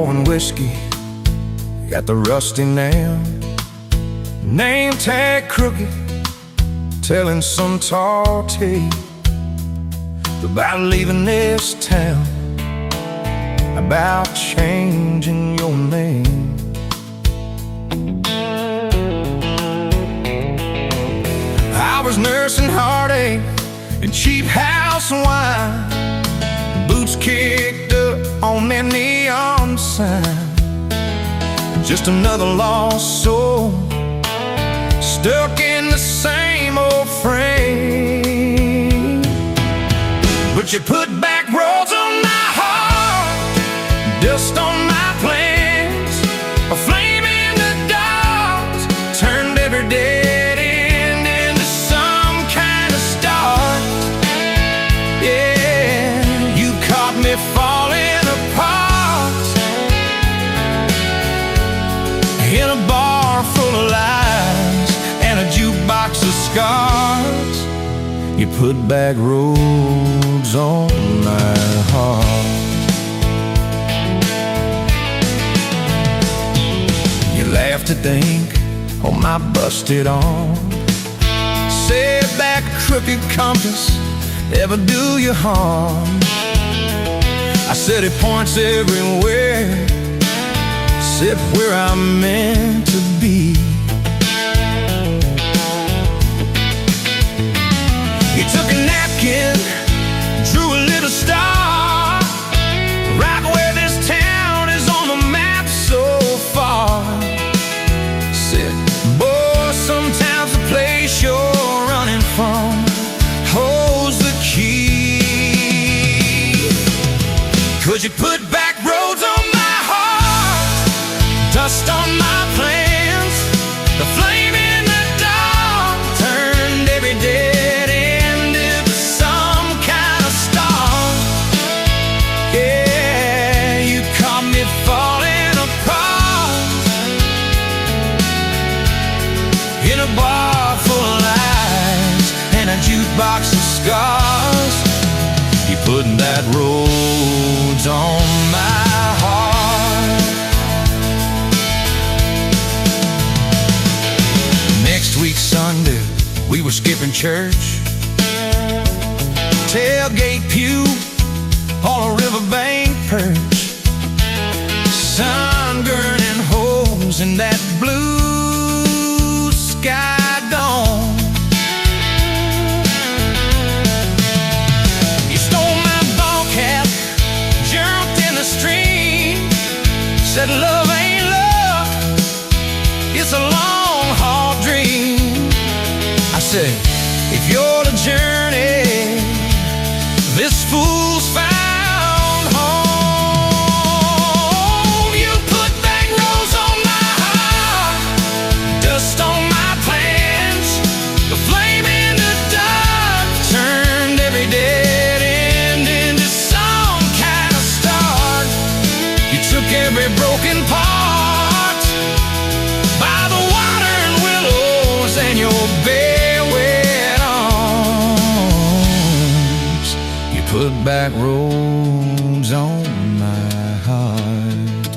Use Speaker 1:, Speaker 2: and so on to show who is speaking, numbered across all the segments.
Speaker 1: pouring whiskey at the rusty nail, name tag crooked, telling some tall tale about leaving this town, about changing your name. I was nursing heartache and cheap house wine, boots kicked up on that neon sign. Just another lost soul, stuck in the same old frame. But you put back roads on my heart, dust on my plans, a flame in the dark, turned every dead end into some kind of start. Yeah, you caught me falling apart in a bar full of lies and a jukebox of scars. You put back roads on my heart. You laughed to think on my busted arm, said that crooked compass ever do you harm. I said it points everywhere, except where I'm meant to be. You took a napkin, drew a little star, right where this town is on the map so far. Said, boy, sometimes the place you're running from holds the key. Could you put back roads on my heart, dust on my plans, the flame in the dark, turned every dead end into some kind of star. Yeah, you caught me falling apart in a bar full of lies and a jukebox of scars. You put that roads on my heart. Next week Sunday, we were skipping church, tailgate pew on a riverbank perch, sun burning holes in that blue sky dawn. You stole my ball cap, jumped in the stream, said love ain't love, it's a long haul dream. I said, if you're the journey, this fool's found home. You put back roads on my heart, dust on my plans, the flame in the dark, turned every dead end into some kind of start. You took every broken part by the water and willows and your bare wet arms. You put back roads on my heart.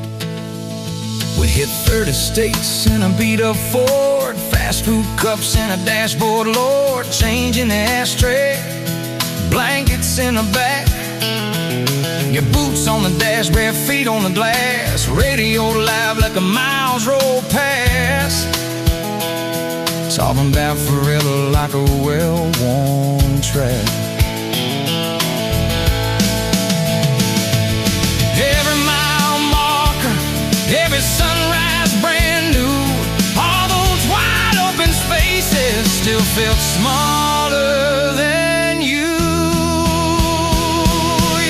Speaker 1: We hit 30 states in a beat-up Ford, fast food cups in a dashboard, Lord, changing the ashtray, blankets in the back, your boots on the dash, bare feet on the glass, radio live like a miles roll past, talking about forever like a well-worn track. Every mile marker, every sunrise brand new, all those wide open spaces still felt smaller than you.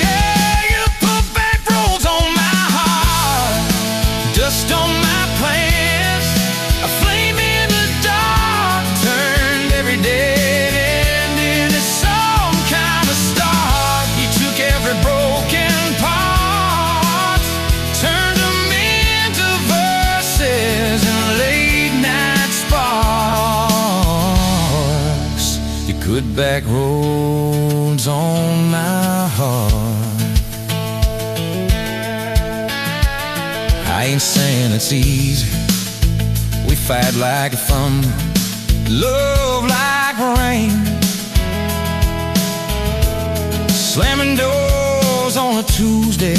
Speaker 1: Yeah, you put back roads on my heart, dust on my plans, a flame in the dark, turned every dead end into some kind of start. You took every broken part, turned them into verses and late night sparks. You put back roads on my heart. I ain't saying it's easy. We fight like thunder, love like rain, slamming doors on a Tuesday,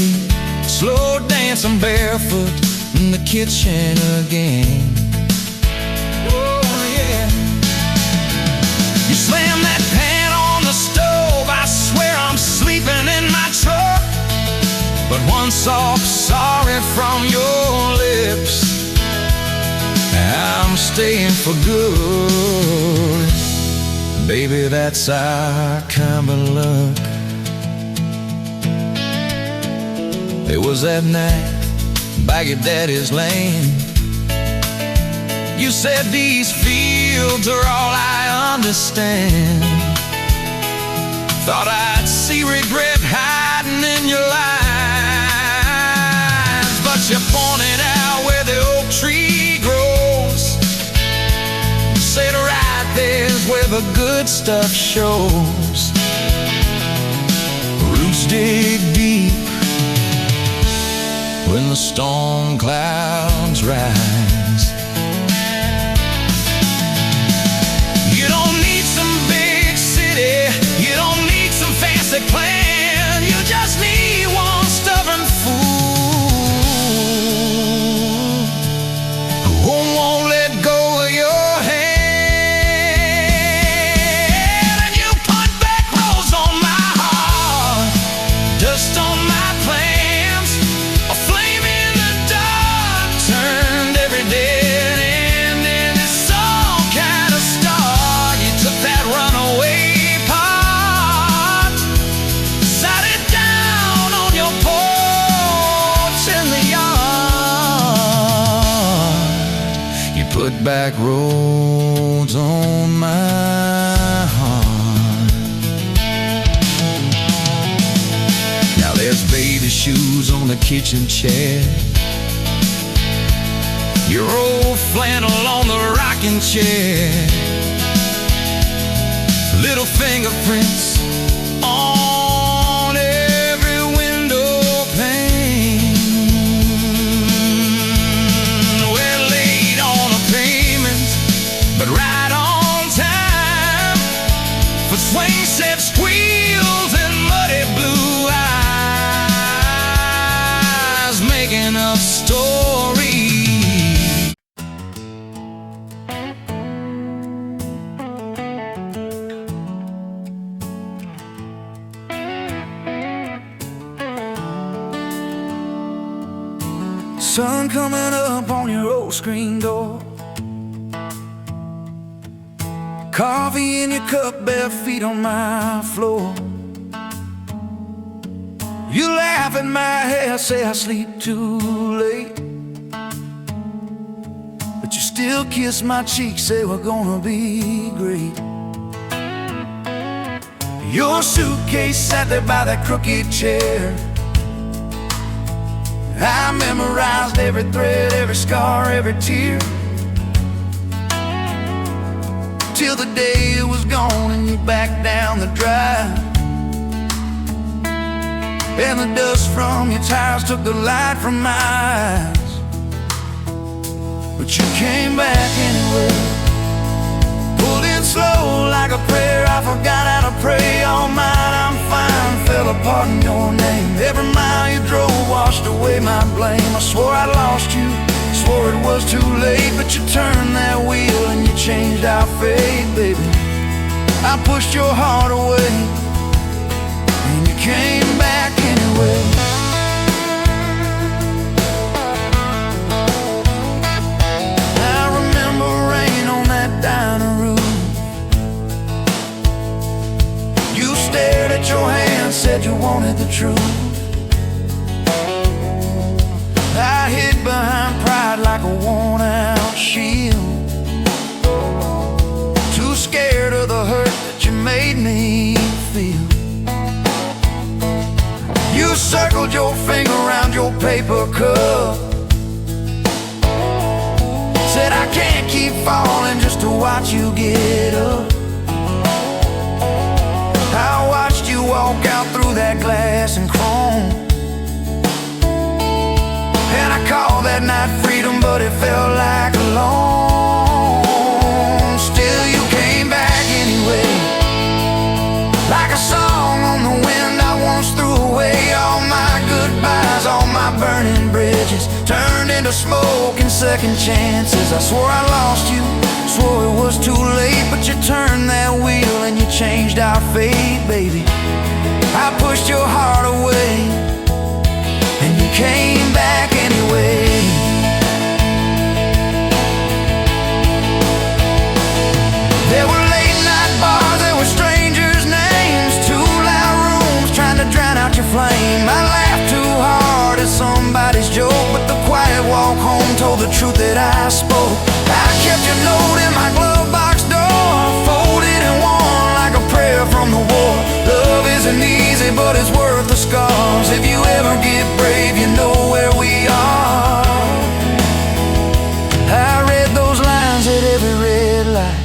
Speaker 1: slow dancing barefoot in the kitchen again. Oh yeah. You slam that pan on the stove, I swear I'm sleeping in my truck. But one soft sorry from your lips, I'm staying for good. Baby, that's our kind of luck. It was that night by your daddy's land. You said these fields are all I understand. Thought I'd see regret hiding in your eyes, but you pointed out where the oak tree grows. Said right there's where the good stuff shows. Roots dig deep when the storm clouds rise. You don't need some big city, you don't need some fancy plan. You just need one stubborn fool who won't let go of your hand. And you put back roads on my heart, dust on my plans, a flame in the dark turned every dead end into some kind of star. You took that runaway part, sat it down on your porch in the yard. You put back roads on my heart. Now there's baby shoes on the kitchen chair, your old flannel on the rocking chair, little fingerprints on every window pane. We're late on a payment, but right on time for swing set squeals and muddy blue eyes, making up stories.
Speaker 2: Sun coming up on your old screen door, coffee in your cup, bare feet on my floor. You laugh at my hair, say I sleep too late, but you still kiss my cheek, say we're gonna be great. Your suitcase sat there by that crooked chair. I memorized every thread, every scar, every tear, till the day it was gone and you backed down the drive, and the dust from your tires took the light from my eyes. But you came back anyway, pulled in slow like a prayer. I forgot how to pray all night. I'm fine, fell apart in your name. Every mile you drove washed away my blame. I swore I'd lost you, swore it was too late, but you turned that wheel and you changed our fate, baby. I pushed your heart away and you came back anyway. I remember rain on that dining room. You stared at your hand, said you wanted the truth. I hid behind pride like a worn-out shield, too scared of the hurt that you made me feel. You circled your finger around your paper cup, said I can't keep falling just to watch you get up. I watched you walk out through that glass and chrome, and I call that into smoke and second chances. I swore I lost you, swore it was too late, but you turned that wheel and you changed our fate, baby. I pushed your heart away and you came back anyway. There were late night bars, there were strangers' names, too loud rooms trying to drown out your flame. I laughed too hard at somebody's joke, but the quiet walk home told the truth that I spoke. I kept your note in my glove box door, folded in one like a prayer from the war. Love isn't easy, but it's worth the scars. If you ever get brave, you know where we are. I read those lines at every red light,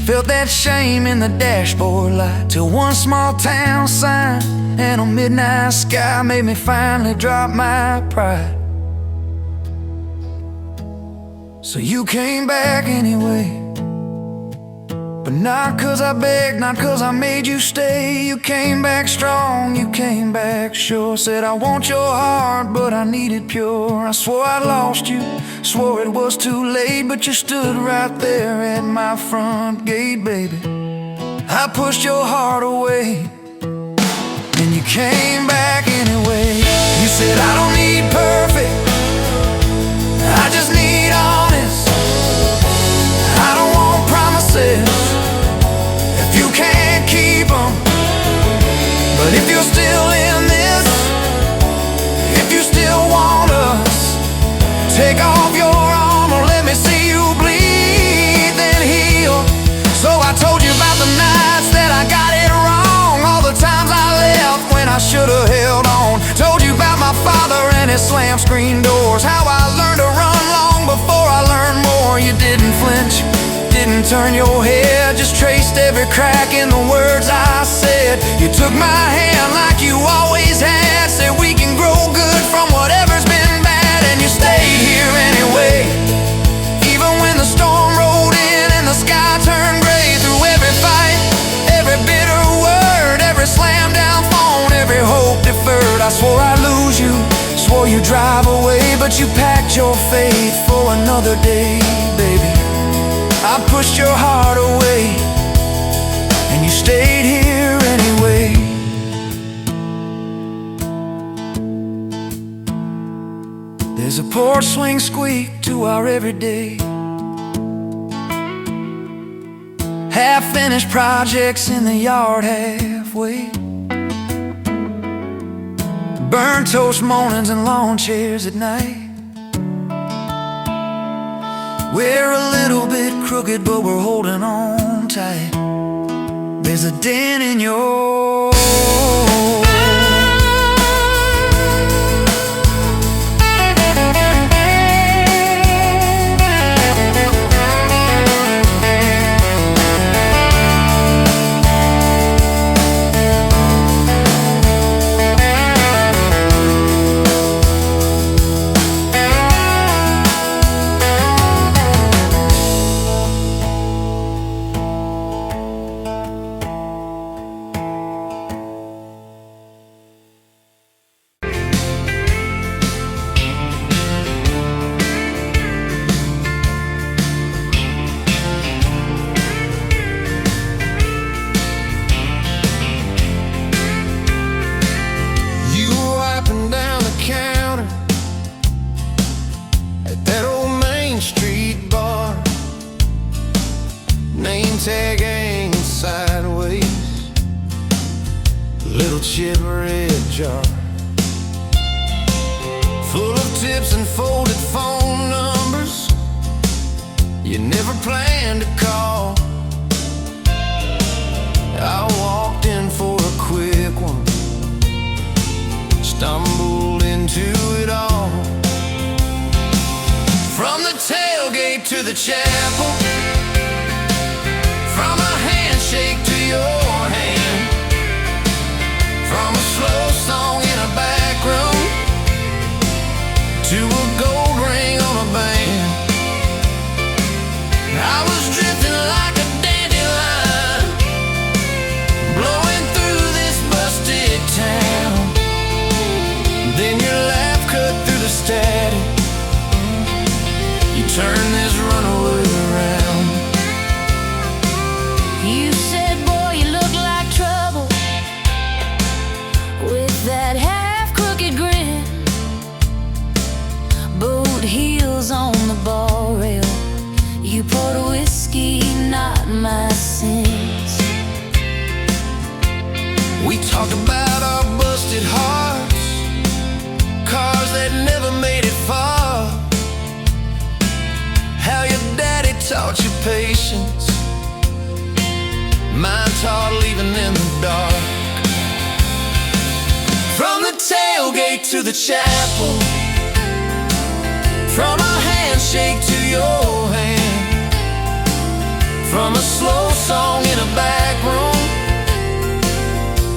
Speaker 2: felt that shame in the dashboard light, till one small town sign and a midnight sky made me finally drop my pride. So you came back anyway, but not 'cause I begged, not 'cause I made you stay. You came back strong, you came back sure. Said I want your heart, but I need it pure. I swore I lost you, swore it was too late, but you stood right there at my front gate, baby. I pushed your heart away and you came back anyway. You said I don't need perfect, I just need honest. I don't want promises if you can't keep them. But if you're still in this, if you still want us, take off your armor, let me see you bleed, then heal. So I told you about the nights that I got it wrong, all the times I left when I should have held on. Told you about my father and his slam screen doors, how I learned to run long before I learned more. You didn't flinch, didn't turn your head, just traced every crack in the words I said. You took my hand like you always had, said we can grow good from whatever's been bad, and you stayed here anyway. Even when the storm rolled in and the sky turned gray, through every fight, every bitter word, every slam down phone, every hope deferred. I swore I'd lose you, swore you'd drive away, but you packed your faith for another day, baby. I pushed your heart away and you stayed here anyway. There's a porch swing squeak to our everyday, half-finished projects in the yard halfway, burnt toast mornings and lawn chairs at night. We're a little bit crooked, but we're holding on tight. There's a dent in your tag hanging sideways, little chip red jar full of tips and folded phone numbers you never planned to call. I walked in for a quick one, stumbled into it all. From the tailgate to the chapel, from a handshake to your hand, from a slow song in a back room to a gold ring on a band. I was drifting like a dandelion, blowing through this busted town. Then your laugh cut through the static, talk about our busted hearts, cars that never made it far, how your daddy taught you patience, mine taught leaving in the dark. From the tailgate to the chapel, from a handshake to your hand, from a slow song in a back room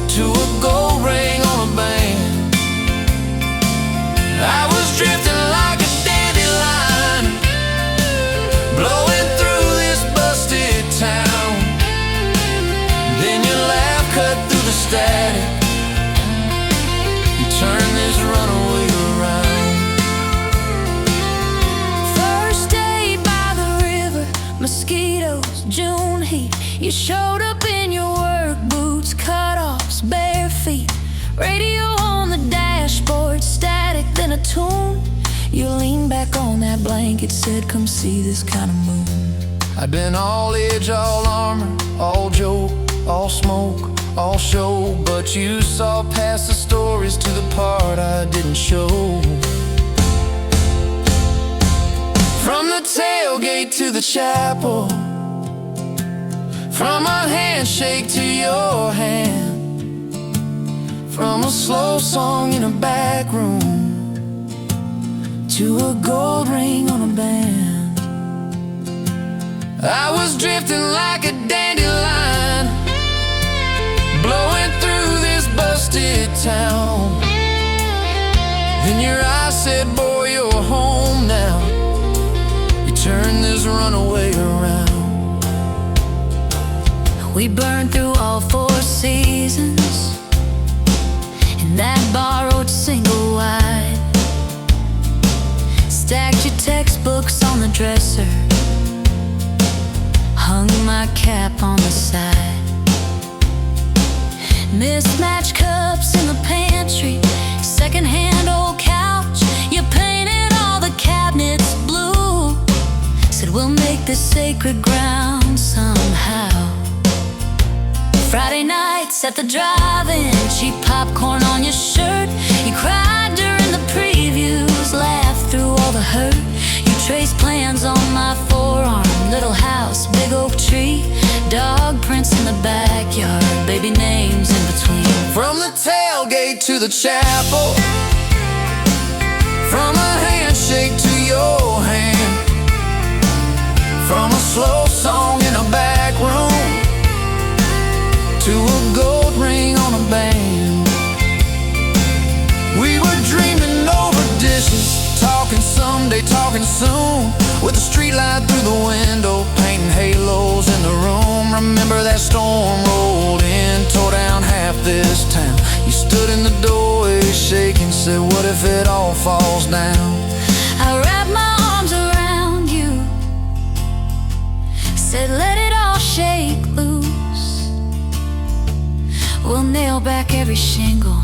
Speaker 2: to a gold ring on a band. I was drifting like a dandelion, blowing through this busted town. Then your laugh cut through the static, you turned this runaway around.
Speaker 3: First day by the river, mosquitoes, June heat. You showed up in your work boots, cut-offs, bare feet. Radio on the dashboard, static, then a tune. You leaned back on that blanket, said, come see this kind of moon.
Speaker 2: I'd been all edge, all armor, all joke, all smoke, all show, but you saw past the stories to the part I didn't show. From the tailgate to the chapel, from a handshake to your hand, from a slow song in a back room to a gold ring on a band. I was drifting like a dandelion, blowing through this busted town. Then your eyes said, boy, you're home now. You turned this runaway around.
Speaker 3: We burned through all 4 seasons in that borrowed single wide. Stacked your textbooks on the dresser, hung my cap on the side. Mismatched cups in the pantry, secondhand old couch. You painted all the cabinets blue, said we'll make this sacred ground somehow. Friday nights at the drive-in, cheap popcorn on your shirt. You cried during the previews, laughed through all the hurt. You traced plans on my forearm, little house, big oak tree, dog prints in the backyard, baby names in between.
Speaker 2: From the tailgate to the chapel, from a handshake to your hand, from a slow song in a back room to a gold ring on a band. We were dreaming over dishes, talking someday, talking soon, with a street light through the window, painting halos in the room. Remember that storm rolled in, tore down half this town. You stood in the doorway shaking, said, what if it all falls down?
Speaker 3: I wrapped my arms around you, said let it all shake loose. We'll nail back every shingle.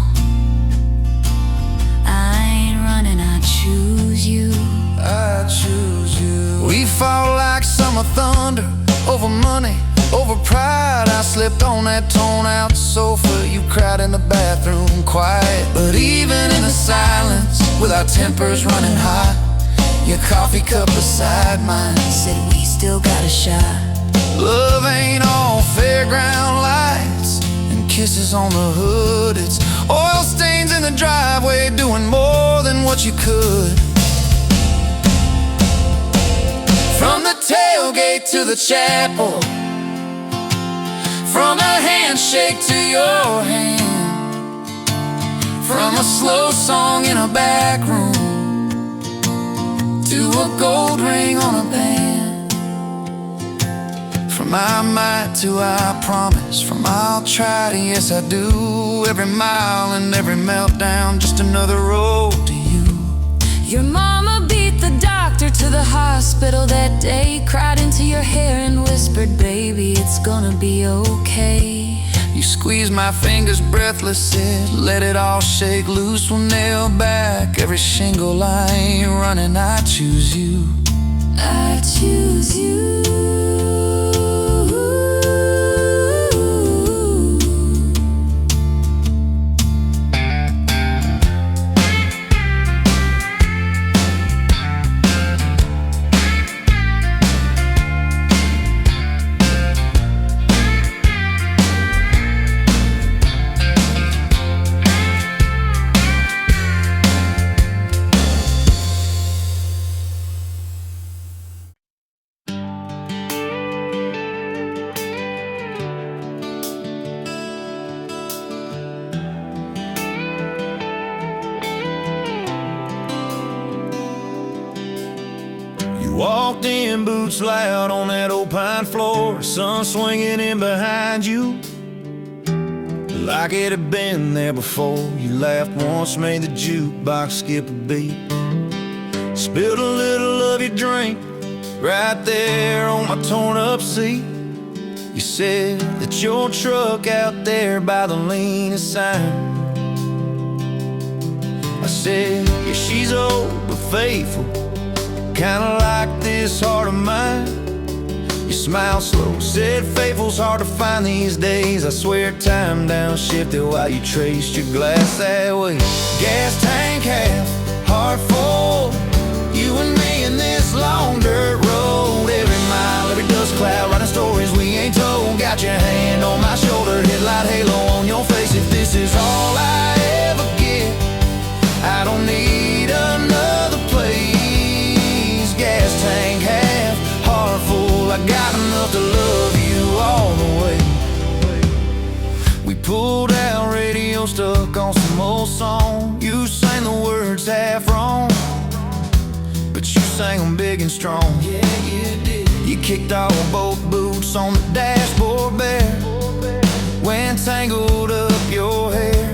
Speaker 3: I ain't running, I choose you.
Speaker 2: I choose you. We fought like summer thunder, over money, over pride. I slipped on that torn-out sofa, you cried in the bathroom quiet. But even in the silence, with our tempers running hot, your coffee cup beside mine
Speaker 3: Said we still got a shot.
Speaker 2: love ain't all fairground lights and kisses on the hood. It's oil stains in the driveway, doing more than what you could. From the tailgate to the chapel, from a handshake to your hand, from a slow song in a back room to a gold ring on a band. From I might to I promise, from I'll try to yes I do, every mile and every meltdown, just another road to you.
Speaker 3: Your mama beat the doctor to the hospital that day, cried into your hair and whispered, baby, it's gonna be okay.
Speaker 2: You squeezed my fingers breathless, said, let it all shake loose. We'll nail back every shingle. I ain't running, I choose you.
Speaker 3: I choose you.
Speaker 2: walked in, boots loud on that old pine floor, sun swinging in behind you like it had been there before. You laughed once, made the jukebox skip a beat, spilled a little of your drink right there on my torn up seat. You said that your truck out there by the lean sign. I said, yeah, she's old but faithful, kinda like this heart of mine. You smiled slow, said faithful's hard to find these days. I swear time downshifted while you traced your glass that way. Gas tank half, heart full, you and me in this long dirt road. Every mile, every dust cloud, writing stories we ain't told. Got your hand on my shoulder, headlight halo on your face. If this is all I ever get, I don't need another place. Gas tank half, heart full, I got enough to love you all the way. We pulled out, radio stuck on some old song. You sang the words half wrong, but you sang them big and strong. Yeah, you did. You kicked off both boots on the dashboard bare, when tangled up your hair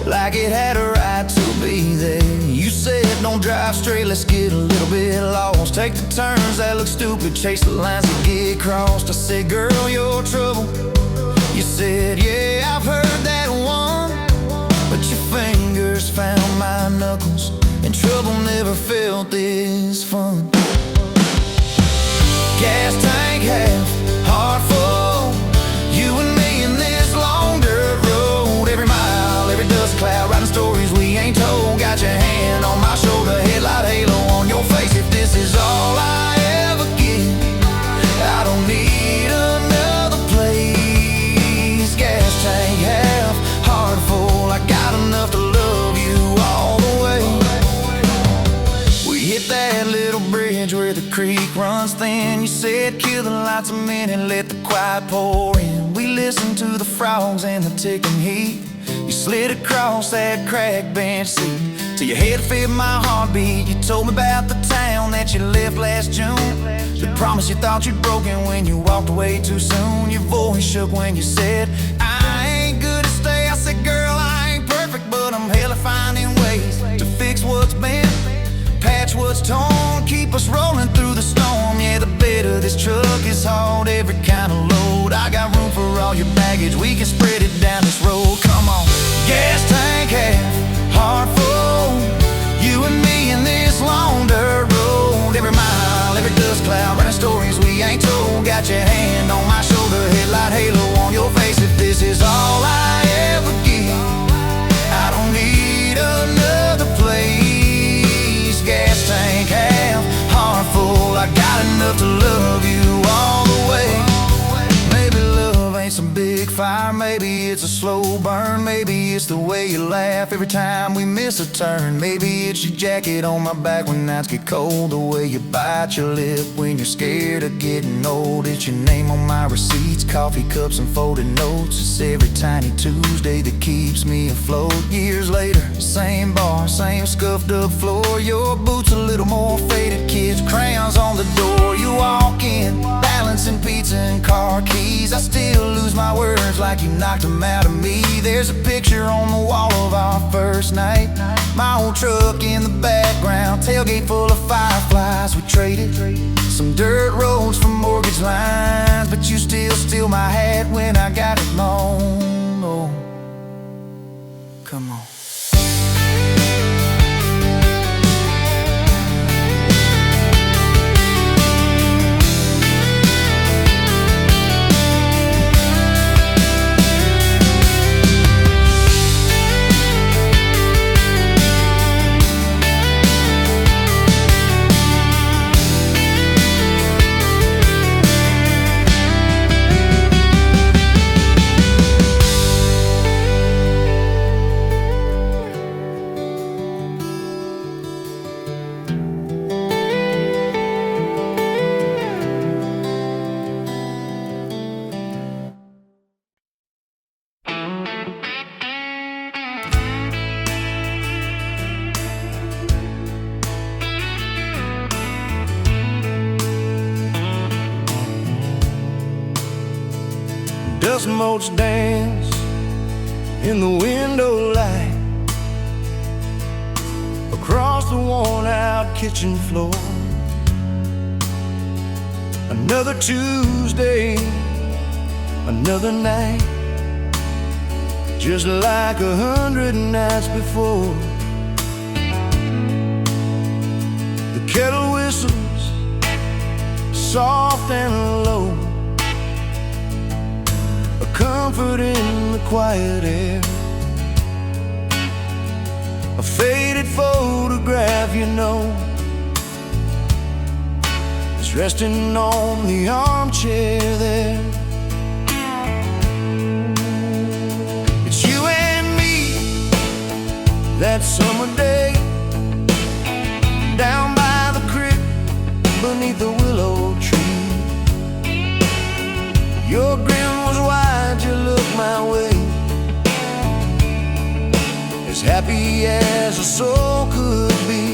Speaker 2: like it had a right to be there. You said don't drive straight, let's get a little bit lost. Take the turns that look stupid, chase the lines that get crossed. I said, girl, you're trouble. You said, yeah, I've heard that one, but your fingers found my knuckles, and trouble never felt this fun. Gas tank half, heart full, you and me in this long dirt road. Every mile, every dust cloud, writing stories we ain't told. Got your hand on my shoulder, headlight halo on your face. If this is all I ever get, I don't need another place. Gas tank half, heart full, I got enough to love you all the way. We hit that little bridge where the creek runs thin. You said kill the lights a minute, let the quiet pour in. We listened to the frogs and the ticking heat. You slid across that cracked bench seat till your head fit my heartbeat. You told me about the town that you left last June, the promise you thought you'd broken when you walked away too soon. Your voice shook when you said, I ain't good to stay. I said, girl, I ain't perfect, but I'm hella finding ways to fix what's bent, patch what's torn, keep us rolling through the storm. Yeah, the bed of this truck is hauled, every kind of load. I got room for all your baggage, we can spread it down this road. Come on. Gas tank half, heart full, you and me in this long dirt road. Every mile, every dust cloud, writing stories we ain't told. Got your hand on my shoulder, headlight halo on your face. If this is all I ever get, I don't need another place. Gas tank half, heart full, I got enough to love you all the way. Maybe love ain't some big fire, maybe it's a slow burn. Maybe it's the way you laugh every time we miss a turn. Maybe it's your jacket on my back when nights get cold, the way you bite your lip when you're scared of getting old. It's your name on my receipts, coffee cups and folded notes. It's every tiny Tuesday that keeps me afloat. Years later, same bar, same scuffed up floor. Your boots a little more faded, kids, crayons on the door. You walk in, balancing pizza and car keys. I still lose my words like you knocked them out of me. There's a picture on the wall of our first night, my old truck in the background, tailgate full of fireflies. We traded some dirt roads for mortgage lines, but you still steal my hat when I got it long. Oh, come on. dust motes dance in the window light across the worn-out kitchen floor. Another Tuesday, another night, just like 100 nights before. The kettle whistles soft and low, a comfort in the quiet air. A faded photograph, you know, is resting on the armchair there. It's you and me that summer day, down by the creek beneath the willow tree. Your grin was wide, you looked my way, as happy as a soul could be.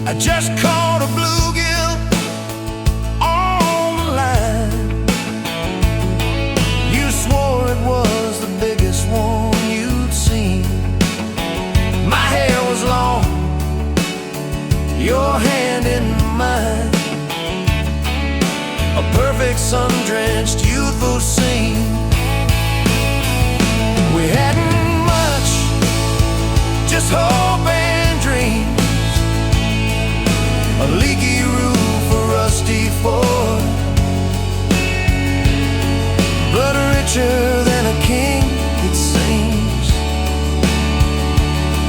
Speaker 2: I just caught a bluegill on the line. You swore it was the biggest one you'd seen. My hair was long, your hand in mine, a perfect sun-drenched youthful scene. We hadn't much, just hope and dreams, a leaky roof, a rusty Ford, but richer than a king, it seems,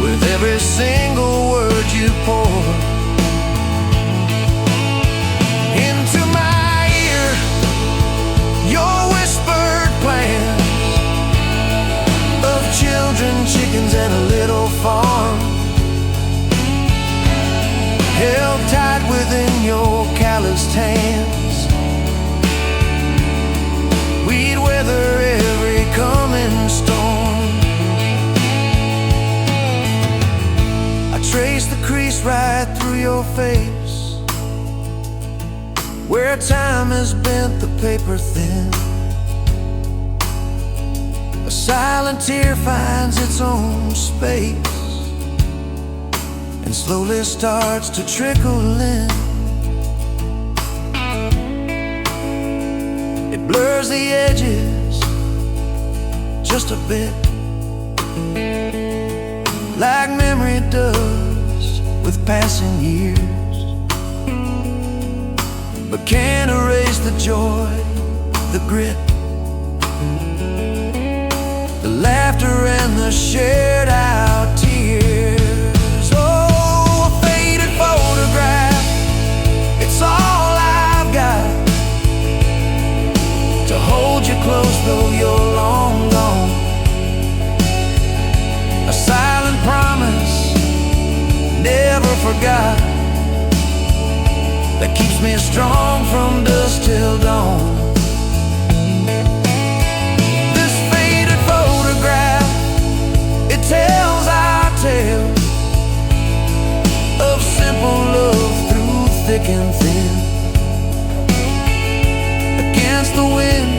Speaker 2: with every single word you pour into my ear. Your whispered plans of children, chickens, and a little farm, held tight within your calloused hands. We'd weather every coming storm. I traced the crease right through your face, where time has bent the paper thin. A silent tear finds its own space and slowly starts to trickle in. It blurs the edges just a bit, like memory does with passing years, but can't erase the joy, the grit, the laughter and the shared out tears. Oh, a faded photograph, it's all I've got to hold you close though you're long gone. A silent promise, never forgot, that keeps me strong from dusk till dawn. Tells our tale of simple love through thick and thin. Against the wind,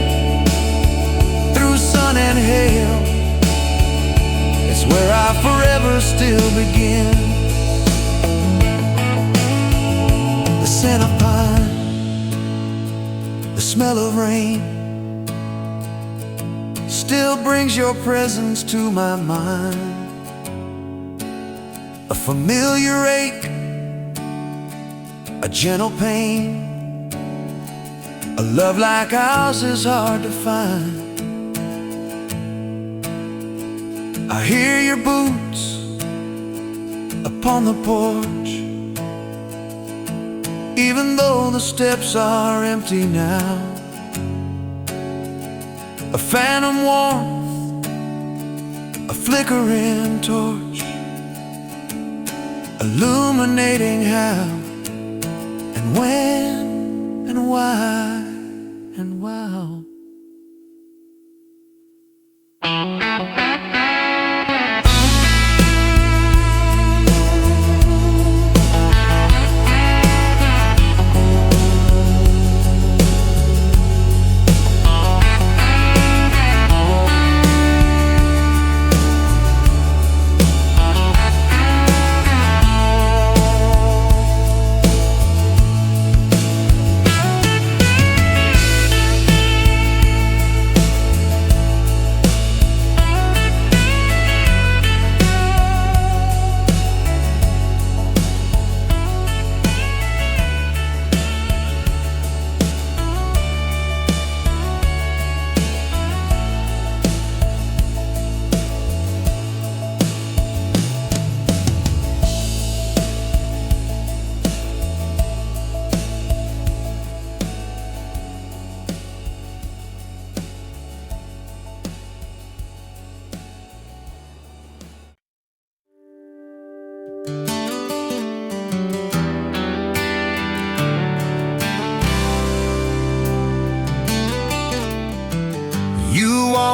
Speaker 2: through sun and hail, it's where I forever still begin. The scent of pine, the smell of rain, still brings your presence to my mind. A familiar ache, a gentle pain, a love like ours is hard to find. I hear your boots upon the porch, even though the steps are empty now. A phantom warmth, a flickering torch, illuminating how and when and why and wow.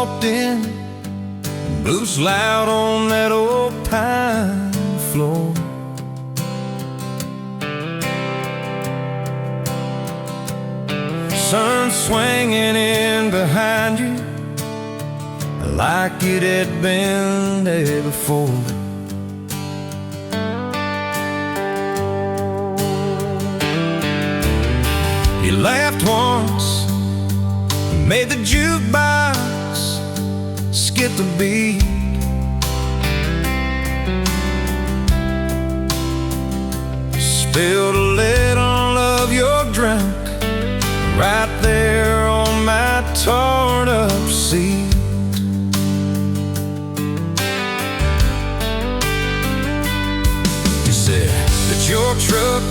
Speaker 2: walked in, blues loud on that old pine floor. Sun swinging in behind you like it had been there before. You laughed once, made the jukebox skip the beat. Spilled a little of your drink right there on my torn up seat. You said that your truck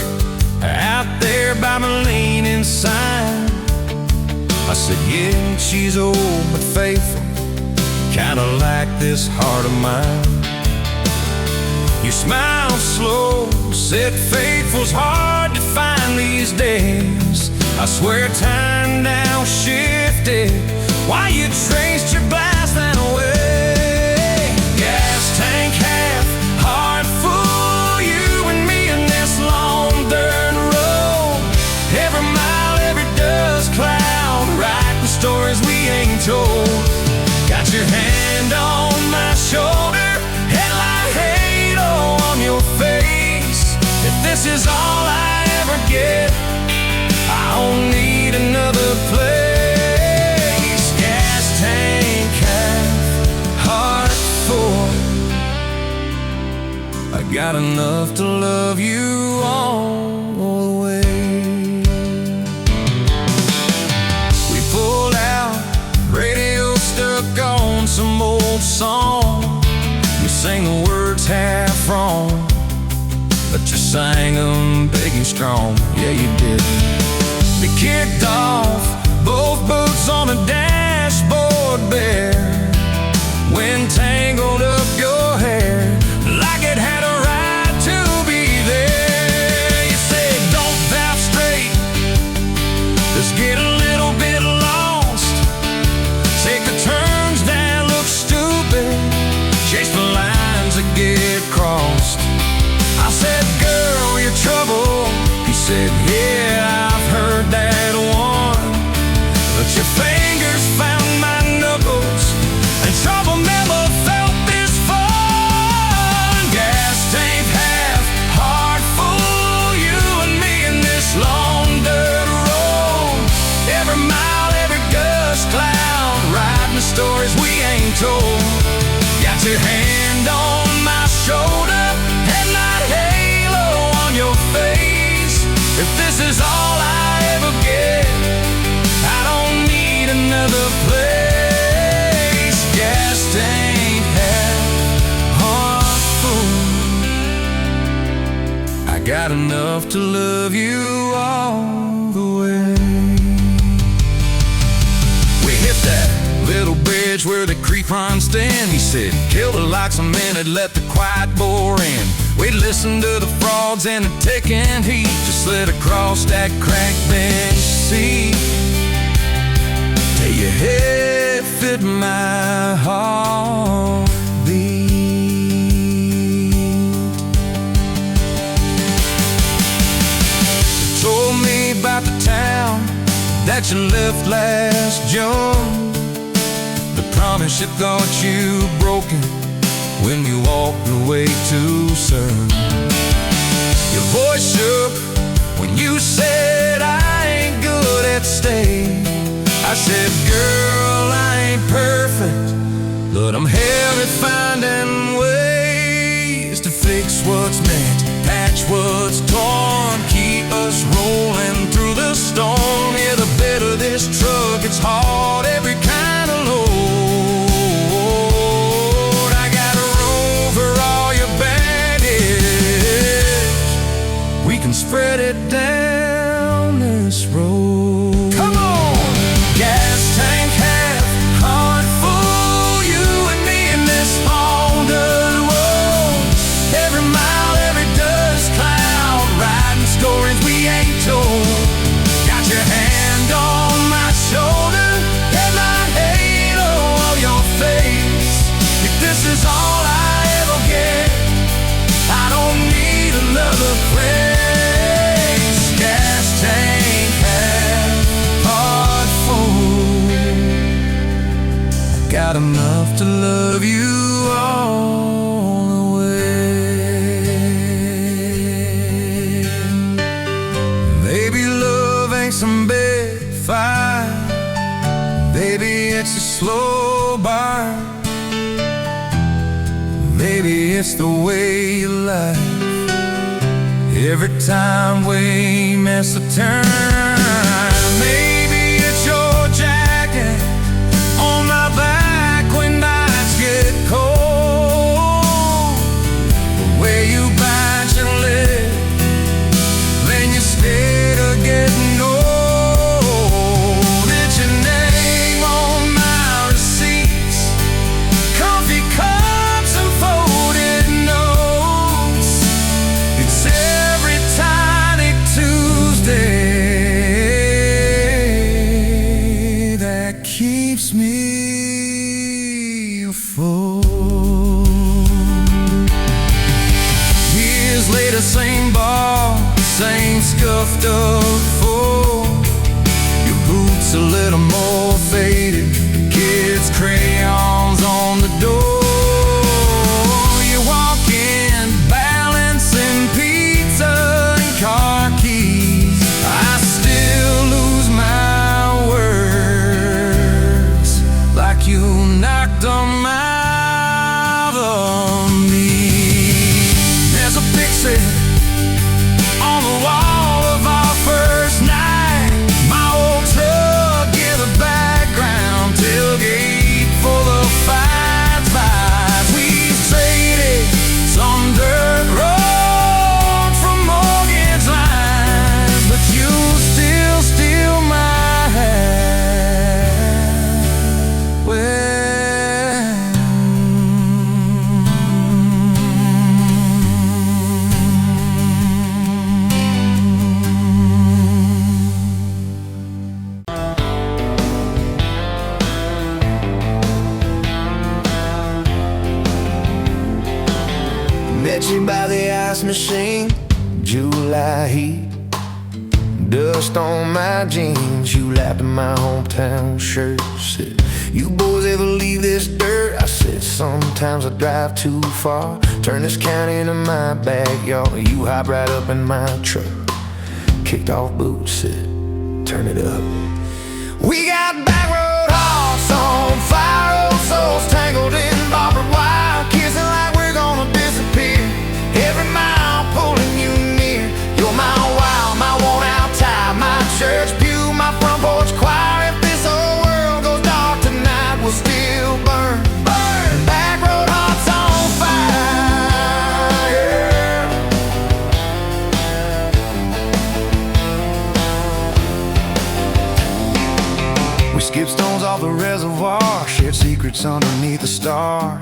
Speaker 2: out there by my leaning sign. I said, yeah, she's old but faithful, kinda like this heart of mine. You smiled slow, said faithful's hard to find these days. I swear time now shifted while you traced your glass that way. Gas tank half, heart full, you and me in this long dirt road. Every mile, every dust cloud, writing stories we ain't told. Got your hand on my shoulder, headlight halo on your face. If this is all I ever get, I don't need another place. Gas tank half, heart full. I got enough to love you all the way. We pulled out, radio stuck on some old song. You sang the words half wrong, but you sang them big and strong. Yeah, you did. We kicked off, both boots on the dashboard bare. Wind tangled up your hair like it had a right to be there. You said, don't valve straight, let's get a little bit lost. Take the turns that look stupid, chase the lines that get crossed. I said, girl, you're trouble. He said, yeah, I've heard that one. But your fingers found my knuckles, and trouble never felt this fun. Gas tank half, heart full, you and me in this long dirt road. Every mile, every gust cloud, writing the stories we ain't told. Got your hand on my shoulder, headlight halo on your face. If this is all I ever get, I don't need another place. Gas tank half, heart full. I got enough to love you all the way. We hit that little bridge where the creepons stand. He said, kill the lights a minute, let the quiet bore in. We'd listen to the frogs and the ticking heat, just slid across that cracked bench seat. Till your head fit my heartbeat. You told me about the town that you left last June, the promise you thought you broken when you walked away too soon. Your voice shook when you said, I ain't good at staying. I said, girl, I ain't perfect, but I'm hell at finding ways to fix what's meant, patch what's torn, keep us rolling through the storm. Yeah, the bed of this truck, it's hard, every kind of load. I got room for all your baggage. We can spread it down this road. Come on! Gas tank half, heart full, you and me in this long dirt road. Every mile, every dust cloud, writing stories we ain't told. Got your hand on my shoulder,
Speaker 1: got enough to love you all the way. Baby, love ain't some big fight. Baby, it's a slow burn. Baby, it's the way you lie. Every time we miss a turn. Maybe it's your jacket on my back when nights get cold. The way you bite your lip, then you stay to getting old. It's your name on my receipts, comfy cups and folded notes. It's every tiny Tuesday that keeps me afloat. Years later, same bar, same scuffed up floor. Your boots a little more faded, kids' crayons on the door. You walk in, balancing pizza and car keys. I still lose my words, like you knocked them out of me. There's a picture on the wall of our first night. My old truck in the background, tailgate full of fights. We traded some dirt roads for mortgage lines, but you still steal my heart.
Speaker 2: Met you by the ice machine, July heat, dust on my jeans. You lapped in my hometown shirt. Said, you boys ever leave this dirt? I said, sometimes I drive too far. Turn this county into my backyard. You hop right up in my truck, kicked off boots, said, turn it up. We got back road hearts on fire, old souls tangled in barbed wire, kissing like we're gonna disappear. Every mile pulling you near. You're my wow, my worn out tie, my church pew, my front porch choir. If this whole world goes dark tonight, we'll still burn. Burn. Back road hearts on fire. We skip stones off the reservoir, shared secrets underneath the stars.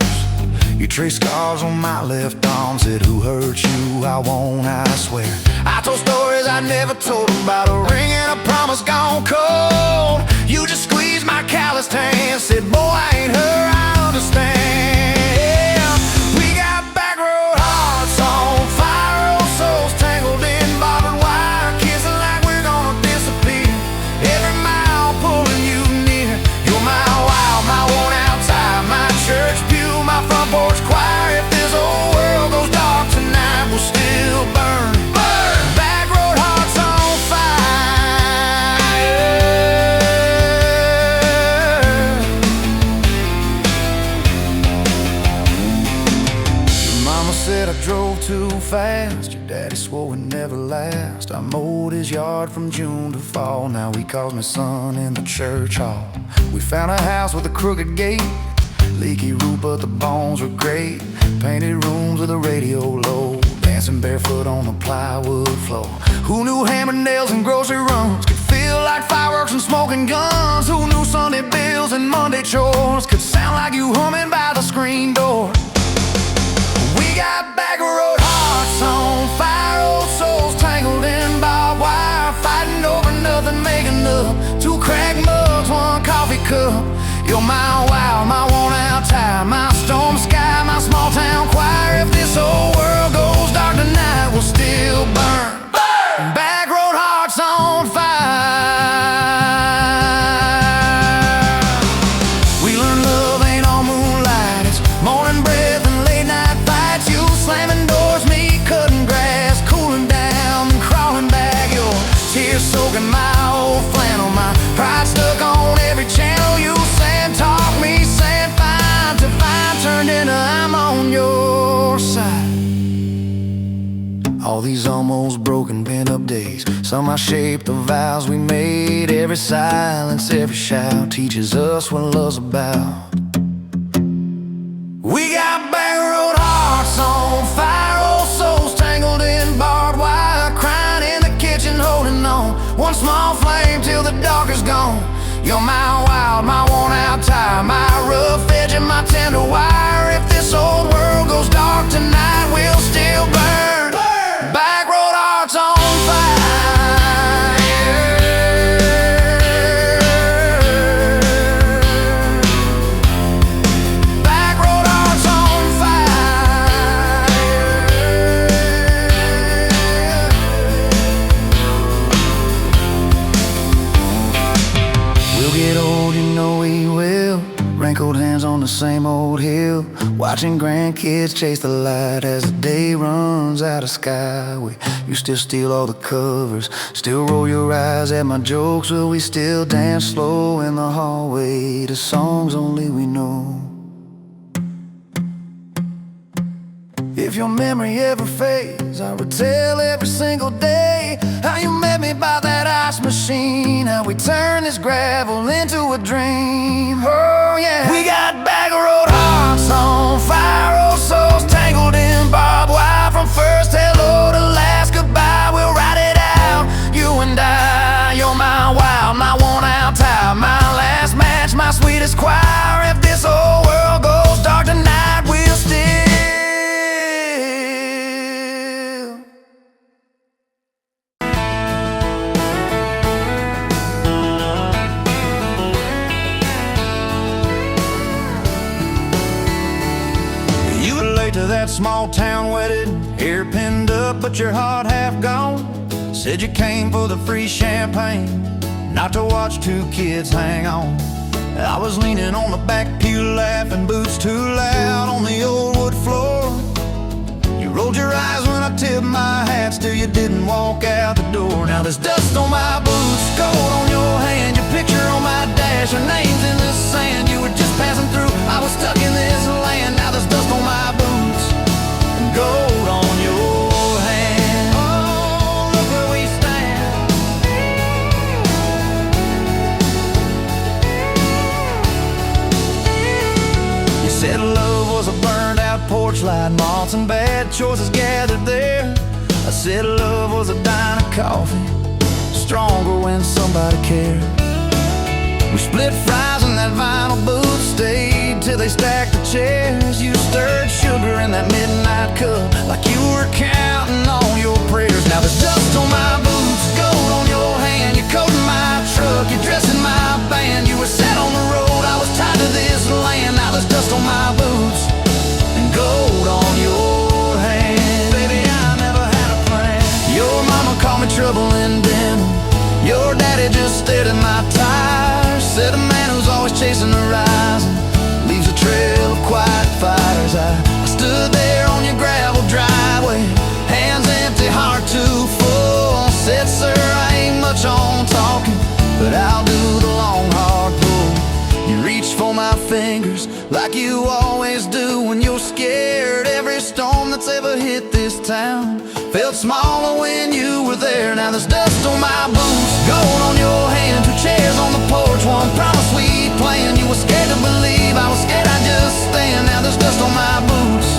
Speaker 2: You traced scars on my left arm, said, who hurt you? I won't, I swear. I told stories I never told about a ring and a promise gone cold. You just squeezed my calloused hand, said, boy, I ain't her, I understand. We got back road hearts on fire, old souls tangled in barbed wire, kissing like we're gonna disappear. Every mile pulling you near. You're my wow, my worn out tie, my church pew, my front porch choir. If this whole world goes dark tonight, we'll still burn. Burn. Back road hearts on fire. Your mama said I drove too fast. Your daddy swore we'd never last. I mowed his yard from June to fall. Now he calls me son in the church hall. We found a house with a crooked gate, leaky roof, but the bones were great. Painted rooms with a radio low, dancing barefoot on the plywood floor. Who knew hammer nails and grocery runs could feel like fireworks and smoking guns? Who knew Sunday bills and Monday chores could sound like you humming by the screen door? We got back road hearts on fire, old souls tangled in barbed wire, fighting over nothing, making up two cracked mugs, one coffee cup. You're my wow, my worn out tie, my storm sky, my small town choir. If this whole world goes dark tonight, we'll still burn. Burn. Back road hearts on fire. We learned love Somehow shaped the vows we made. Every silence, every shout teaches us what love's about. We got back road hearts on fire, old souls tangled in barbed wire, crying in the kitchen, holding on. One small flame till the dark is gone. You're my wild, my worn-out tire, my rough edge and my tender wire. If this old world goes dark tonight, we'll still burn. Back road hearts on fire. Get old, you know we will. Wrinkled hands on the same old hill, watching grandkids chase the light as the day runs out of sky. You still steal all the covers, still roll your eyes at my jokes. Will we still dance slow in the hallway to songs only we know? If your memory ever fades, I would tell every single day how you met me by that ice machine, how we turned this gravel into a dream. Oh yeah, we got back road hearts on fire, old souls tangled in barbed wire. From first hello to last goodbye, we'll ride it out, you and I. You're my wild, my worn-out tire, my last match, my sweetest choir. If this whole world goes dark tonight, we'll still. To that small town wedding, hair pinned up but your heart half gone. Said you came for the free champagne, not to watch two kids hang on. I was leaning on the back pew laughing, boots too loud on the old wood floor. You rolled your eyes when I tipped my hat, still you didn't walk out the door. Now there's dust on my boots, gold on your hand, your picture on my dash, your name's in the sand. You were just passing through, I was stuck in this land. Now there's dust on my boots, gold on your hand. Oh, look where we stand. You said love was a burned out porch light, moths and bad choices gathered there. I said love was a dime of coffee, stronger when somebody cared. We split fries in that vinyl booth, stayed till they stacked the chairs. You stirred sugar in that midnight cup like you were counting on your prayers. Now there's dust on my boots, gold on your hand, you're coating my truck, you're dressing my band. You were set on the road, I was tied to this land. Now there's dust on my boots and gold on your hand. Baby, I never had a plan. Your mama called me trouble in denim, your daddy just stared at my tires. Said a man who's always chasing the horizon leaves a trail of quiet fires. I stood there on your gravel driveway, hands empty, heart too full. Said, sir, I ain't much on talking, but I'll do the long hard pull. You reached for my fingers like you always do when you're scared. Every storm that's ever hit this town felt smaller when you were there. Now there's dust on my boots, gold on your hand, two chairs on the porch, one promise we planned. You were scared to believe, I was scared I'd just stand. Now there's dust on my boots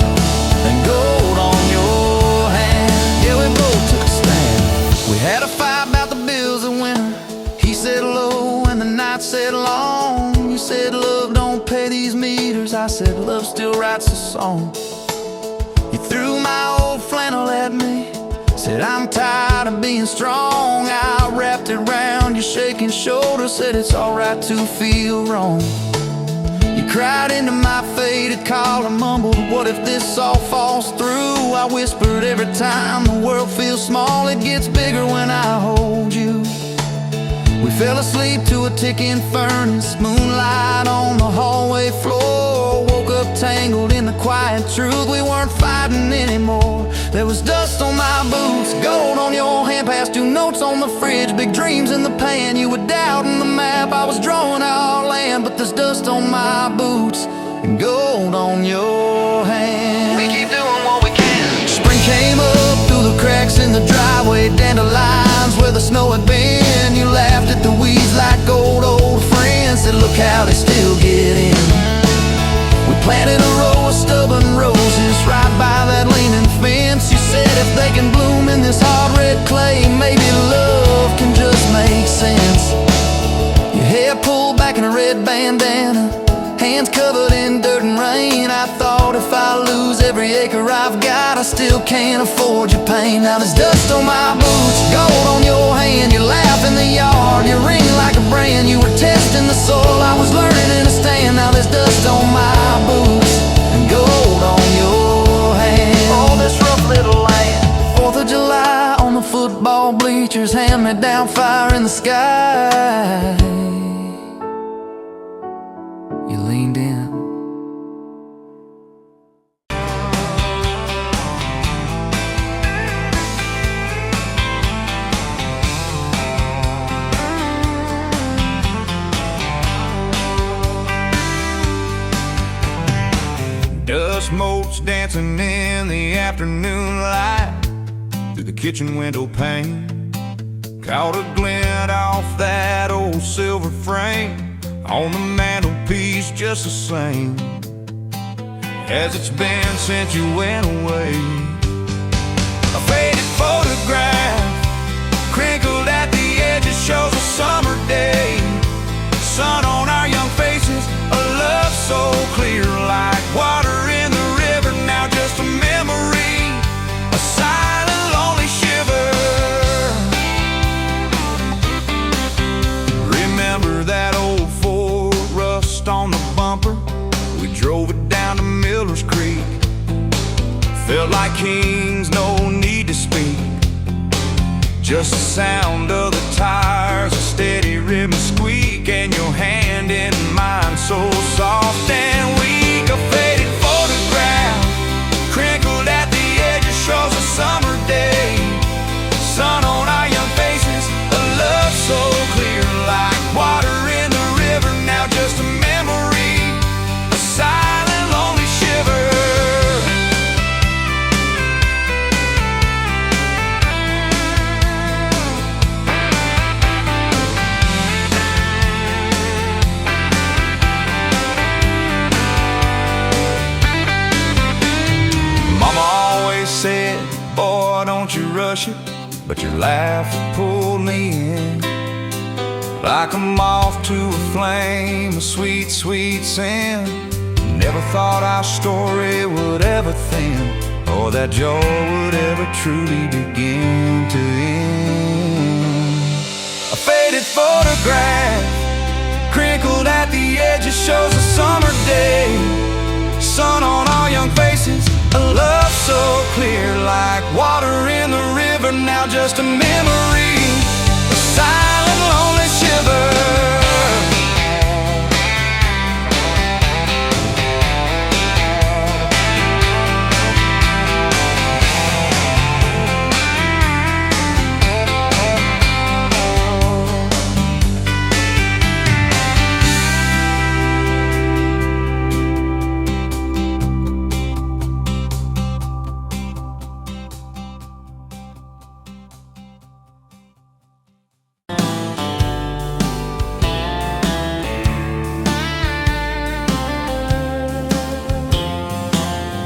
Speaker 2: and gold on your hand. Yeah, we both took a stand. We had a fight about the bills of winter. He said low and the night said long. You said love don't pay these meters, I said love still writes a song. You threw my old flannel at me, said I'm tired of being strong. I wrapped it round your shaking shoulder, said it's alright to feel wrong. You cried into my faded collar, mumbled, what if this all falls through? I whispered, every time the world feels small, it gets bigger when I hold you. We fell asleep to a ticking furnace, moonlight on the hallway floor. Woke up tangled in the quiet truth, we weren't fighting anymore. There was dust on my boots, gold on your hand, past two notes on the fridge, big dreams in the pan. You were doubting the map, I was drawing our land, but there's dust on my boots and gold on your hand. We keep doing what we can. Spring came up through the cracks in the driveway, dandelions where the snow had been. You laughed at the weeds like old friends. Said look how they still get in. We planted a row of stubborn roses right by that leaning fence. You said if they can bloom in this hard red clay, maybe love can just make sense. Your hair pulled back in a red bandana, hands covered in dirt and rain. I thought if I lose every acre I've got, I still can't afford your pain. Now there's dust on my boots, gold on your hand. You laugh in the yard, you ring like a brand. You were testing the soil, I was learning in a stand. Now there's dust on my boots and gold on your hand. Oh, this rough little land. 4th of July on the football bleachers, hand-me-down fire in the sky. You leaned in. Dust motes dancing in the afternoon light through the kitchen window pane. Caught a glint off that old silver frame on the mantelpiece, just the same as it's been since you went away. A faded photograph crinkled at the edges shows a summer day. Sun on our young faces, a love so clear like water in the river. Now just a memory, a silent lonely shiver. Remember that old Ford, rust on the bumper. We drove it down to Miller's Creek. Felt like kings, no need to speak. Just the sound of the tires, a steady rhythm squeak, and your hand in mine so soft and weak. A faded photograph crinkled at the edges shows a summer day. Sun on our young faces, a love so clear like water in the river. Now just a memory, a silent lonely shiver. Said, boy, don't you rush it, but your laugh pulled me in like a moth to a flame, a sweet, sweet sin. Never thought our story would ever thin, or that joy would ever truly begin to end. A faded photograph crinkled at the edges shows a summer day. Sun on our young faces, a love so clear like water in the river. Now just a memory, a silent lonely shiver.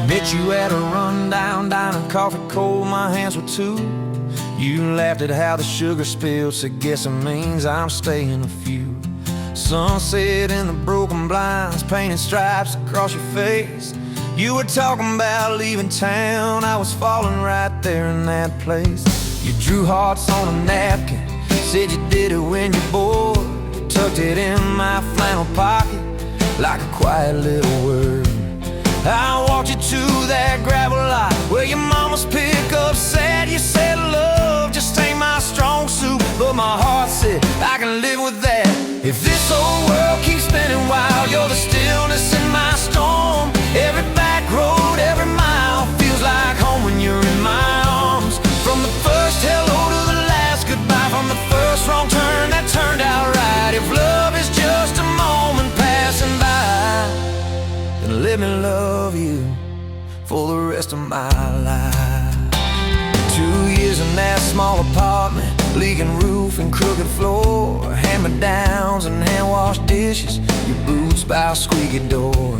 Speaker 2: Met you at a rundown diner, coffee cold, my hands were too. You laughed at how the sugar spilled, said guess it means I'm staying a few. Sunset in the broken blinds, painted stripes across your face. You were talking about leaving town, I was falling right there in that place. You drew hearts on a napkin, said you did it when you're bored. Tucked it in my flannel pocket like a quiet little word. I walked you to that gravel lot where your mama's pickup sat. You said love just ain't my strong suit, but my heart said I can live with that. If this old world keeps spinning wild, you're the stillness in my storm. Every back road, every mile feels like home when you're in my arms. From the first hello to the last goodbye, from the first wrong turn that turned out right. If love is just a moment passing by, then let me love you for the rest of my life. 2 years in that small apartment, leaking roof and crooked floor, hand-me-downs and hand-washed dishes, your boots by a squeaky door.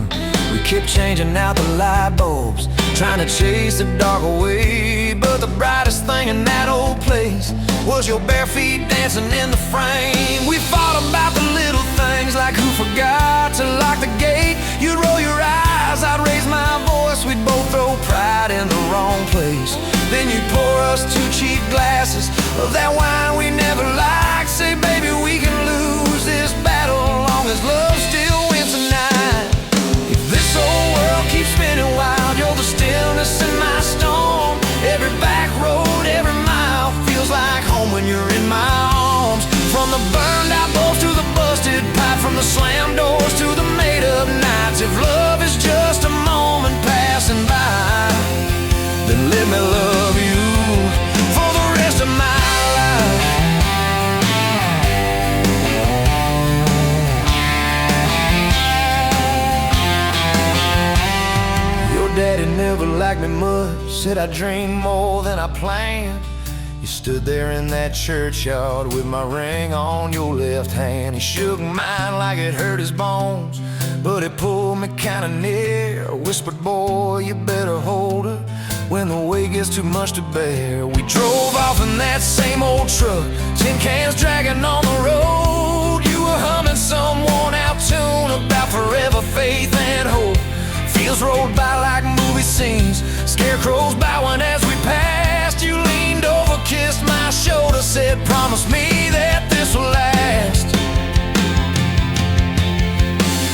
Speaker 2: We kept changing out the light bulbs, trying to chase the dark away, but the brightest thing in that old place was your bare feet dancing in the frame. We fought about the little things, like who forgot to lock the gate. You'd roll your eyes, I'd raise my voice, we'd both throw pride in the wrong place. Then you'd pour us 2 cheap glasses of that wine we never liked, say, baby, we can lose this battle long as love still wins tonight. If this whole world keeps spinning wild, you're the stillness in my storm. Every back road, every mile feels like home when you're in my arms. From the burned out bulbs to the busted pipe, from the slam doors to the made up nights. If love is just a moment passing by, then let me love you for the rest of my life. Your daddy never liked me much, said I dreamed more than I planned. You stood there in that churchyard with my ring on your left hand. He shook mine like it hurt his bones, but he pulled me kinda near, whispered, boy, you better hold her when the weight gets too much to bear. We drove off in that same old truck, tin cans dragging on the road. You were humming some worn out tune about forever faith and hope. Fields rolled by like movie scenes, scarecrows bowing as we passed. You leaned over, kissed my shoulder, said, promise me that this will last.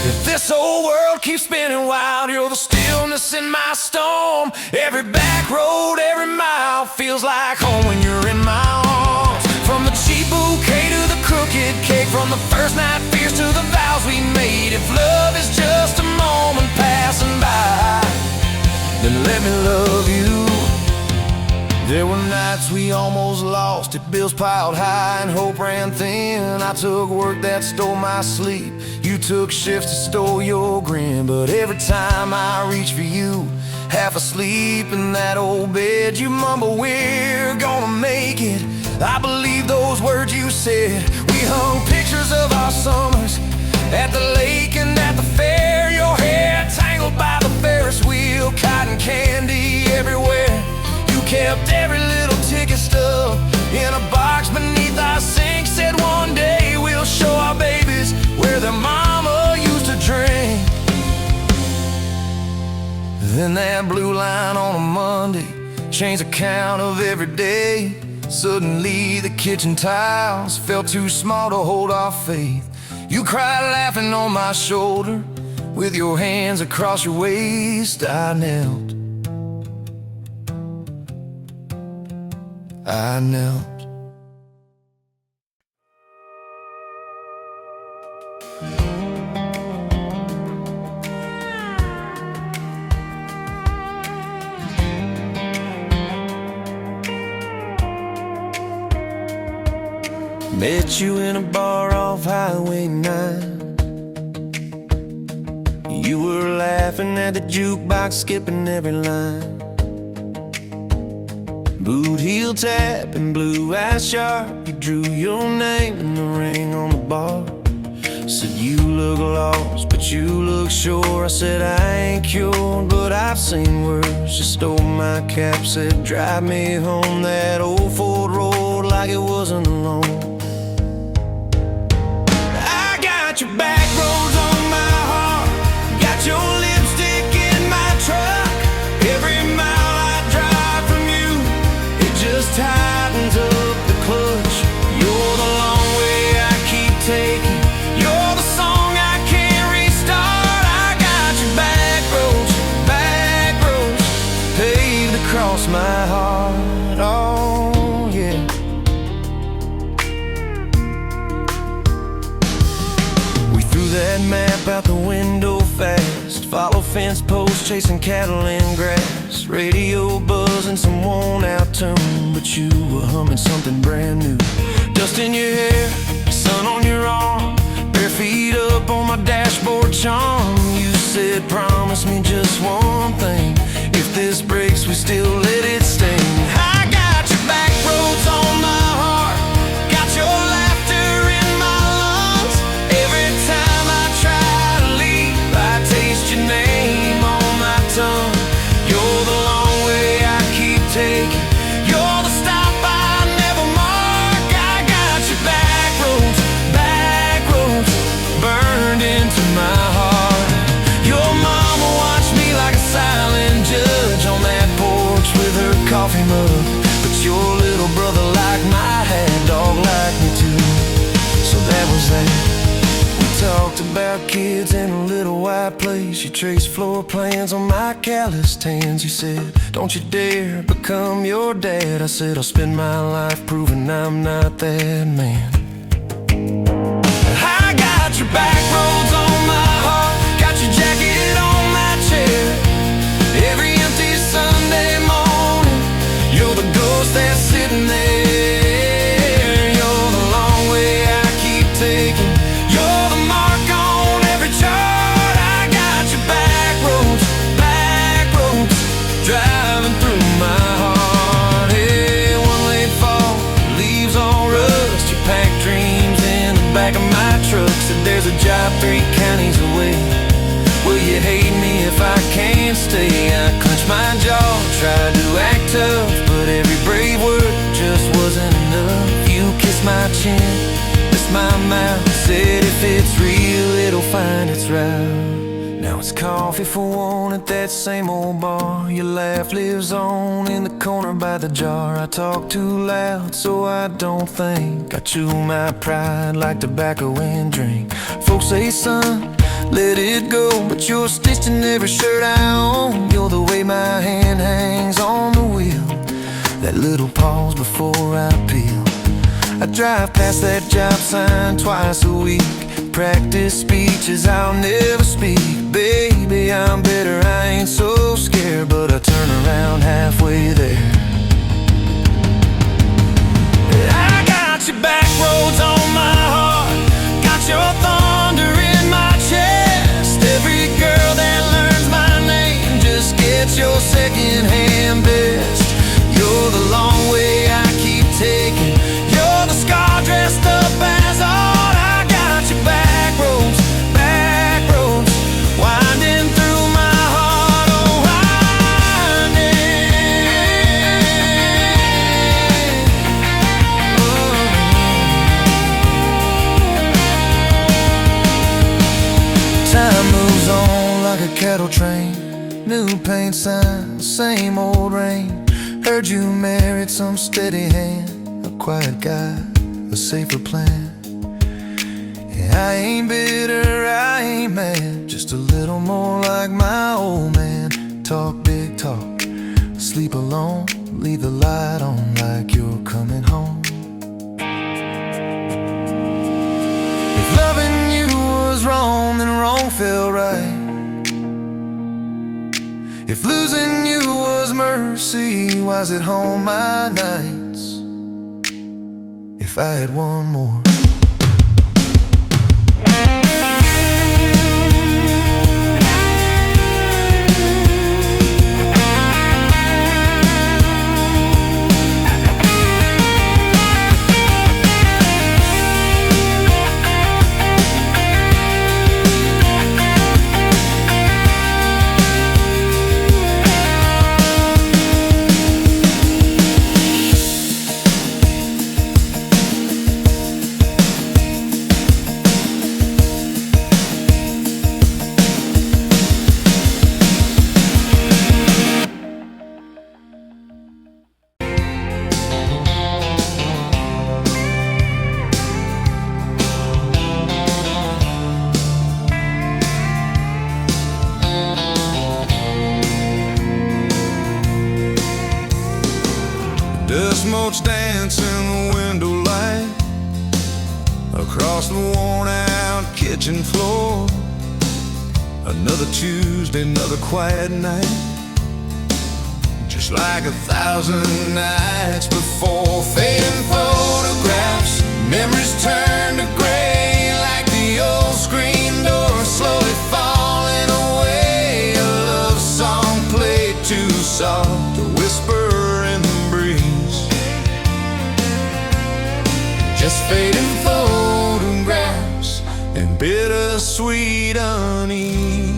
Speaker 2: If this whole world keeps spinning wild, you're the stillness in my storm. Every back road, every mile feels like home when you're in my arms. From the cheap bouquet to the crooked cake, from the first night fears to the vows we made. If love is just a moment passing by, then let me love you. There were nights we almost lost it, bills piled high and hope ran thin. I took work that stole my sleep, you took shifts that stole your grin. But every time I reach for you, half asleep in that old bed, you mumble, we're gonna make it. I believe those words you said. We hung pictures of our summers at the lake and at the fair. Your hair tangled by the Ferris wheel, cotton candy everywhere. You kept every little ticket stub in a box beneath our sink. Said one day we'll show our babies where their mama used to drink. Then that blue line on a Monday changed the count of every day. Suddenly the kitchen tiles felt too small to hold our faith. You cried laughing on my shoulder, with your hands across your waist. I knelt. Met you in a bar off Highway 9. You were laughing at the jukebox, skipping every line. Boot heel tap and blue eyes sharp, you drew your name in the ring on the bar. Said you look lost, but you look sure. I said I ain't cured, but I've seen worse. She stole my cap, said drive me home that old Ford road like it wasn't alone. I got your back roads on my heart, got your lipstick in my truck. Every mile I drive from you, it just tightens up the clutch. You're the long way I keep taking, you're the song I can't restart. I got your back roads paved across my heart. Oh yeah. We threw that map out the window fast, follow fence posts, chasing cattle in grass. Radio buzzing some worn out tune, but you were humming something brand new. Dust in your hair, sun on your arm, bare feet up on my dashboard charm. You said promise me just one thing, if this breaks we still let it sting. I got your back roads on my heart, kids in a little white place. You traced floor plans on my calloused hands. You said, don't you dare become your dad. I said, I'll spend my life proving I'm not that man. I got your back roads on my heart, got your jacket on my chair. Every empty Sunday morning, you're the ghost that's sitting there. You're the long way I keep taking. You're the mark on every chart. I got your back roads, driving through my heart. Hey, one late fall, leaves all rust. You pack dreams in the back of my truck. Said there's a job 3 counties away. Will you hate me if I can't stay? I clenched my jaw, tried to act tough, but every brave word just wasn't enough. You kissed my chin, missed my mouth, said if it's real, it'll find its route. Now it's coffee for one at that same old bar. Your laugh lives on in the corner by the jar. I talk too loud, so I don't think. I chew my pride like tobacco and drink. Folks say, son, let it go, but you're stitched in every shirt I own. You're the way my hand hangs on the wheel, that little pause before I peel. I drive past that job sign twice a week, practice speeches I'll never speak. Baby, I'm better, I ain't so scared, but I turn around halfway there. I got your back roads on my heart, got your thunder in my chest. Every girl that learns my name just gets your second-hand best. You're the long way I keep taking. You're the scar dressed up as art. I got your back roads, winding through my heart, oh winding. Time moves on like a cattle train, new paint sign, same old rain. Heard you married some steady hand, a quiet guy, a safer plan. Yeah, I ain't bitter, I ain't mad, just a little more like my old man. Talk big talk, sleep alone, leave the light on like you're coming home. If loving you was wrong, then wrong felt right. If losing you was mercy, why's it home my nights? If I had one more. Dust motes dance in the window light across the worn out kitchen floor. Another Tuesday, another quiet night, just like 1,000 nights before. Fading photographs, memories turn to gray like the old screen door slowly falling away. A love song played too soft, a whisper in the breeze, just fading photographs and bittersweet unease.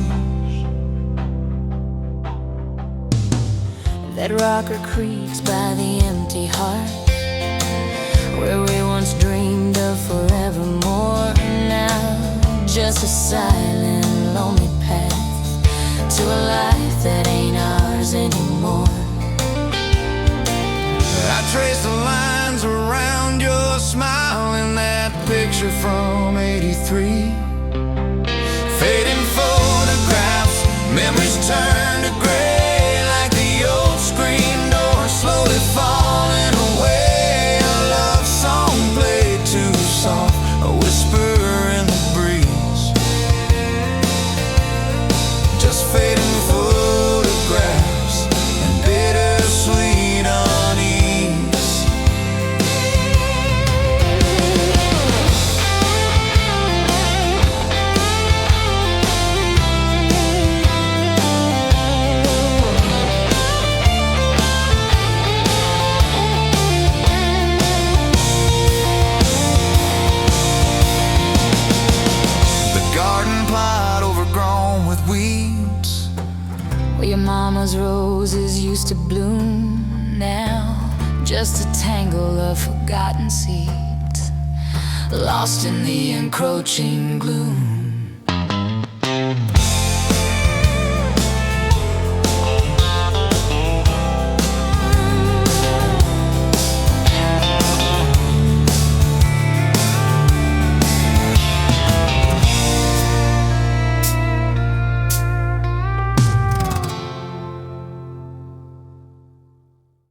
Speaker 3: That rocker creaks by the empty heart, where we once dreamed of forevermore. Now just a silent, lonely path to a life that ain't ours anymore.
Speaker 2: I trace the lines around your smile in that picture from '83. Fading
Speaker 3: your mama's roses used to bloom, now just a tangle of forgotten seeds, lost in the encroaching gloom.